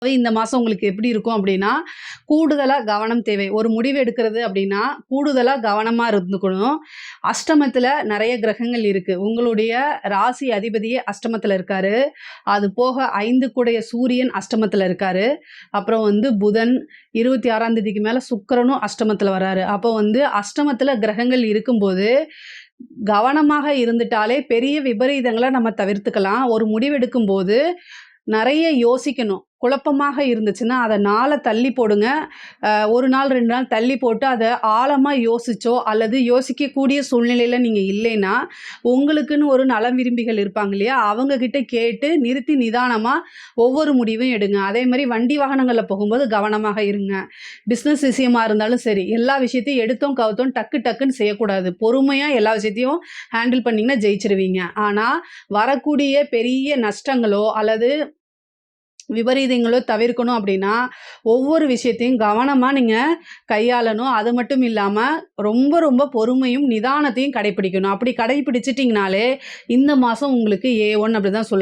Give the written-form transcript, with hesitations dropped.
இந்த மாசம் உங்களுக்கு எப்படி இருக்கும் அப்படின்னா, கூடுதலா கவனம் தேவை. ஒரு முடிவு எடுக்கிறது அப்படின்னா, கூடுதலா கவனமா இருந்துக்கணும். அஷ்டமத்தில நெறைய கிரகங்கள் இருக்கு. உங்களுடைய ராசி அதிபதியே அஷ்டமத்தில இருக்காரு. அது போக 5 கூடைய சூரியன் அஷ்டமத்தில இருக்காரு. அப்புறம் புதன் 26ஆம் தேதிக்கு மேல சுக்கிரனும் அஷ்டமத்தில வராரு. அப்போ அஷ்டமத்தில கிரகங்கள் இருக்கும்போது, கவனமாக இருந்துட்டாலே பெரிய விபரீதங்கள நம்ம தவிர்த்துக்கலாம். ஒரு முடிவெடுக்கும்போது நெறைய யோசிக்கணும். குழப்பமாக இருந்துச்சுன்னா, அத நாள தள்ளி போடுங்க. 1 நாள், 2 நாள் தள்ளி போட்டு அத ஆழமா யோசிச்சோ, அல்லது யோசிக்கக்கூடிய சூழ்நிலையில நீங்க இல்லைன்னா, உங்களுக்குன்னு ஒரு நலம் விரும்பிகள் இருப்பாங்க இல்லையா? அவங்க கிட்ட கேட்டு நிறுத்தி நிதானமா ஒவ்வொரு முடிவும் எடுங்க. அதேமாரி வண்டி வாகனங்கள்ல போகும்போது கவனமாக இருங்க. பிசினஸ் விஷயமா இருந்தாலும் சரி, எல்லா விஷயத்தையும் எடுத்தோம், கவுத்தோம் டக்கு டக்குன்னு செய்யக்கூடாது. பொறுமையா எல்லா விஷயத்தையும் ஹேண்டில் பண்ணீங்கன்னா ஜெயிச்சுருவீங்க. ஆனா, வரக்கூடிய பெரிய நஷ்டங்களோ, அல்லது விபரீதங்களோ தவிர்க்கணும் அப்படின்னா, ஒவ்வொரு விஷயத்தையும் கவனமா நீங்க கையாளணும். அது மட்டும் இல்லாம, ரொம்ப ரொம்ப பொறுமையும், நிதானத்தையும் கடைப்பிடிக்கணும். அப்படி கடைப்பிடிச்சிட்டீங்கனாலே, இந்த மாசம் உங்களுக்கு A1 அப்படி தான் சொல்லலாம்.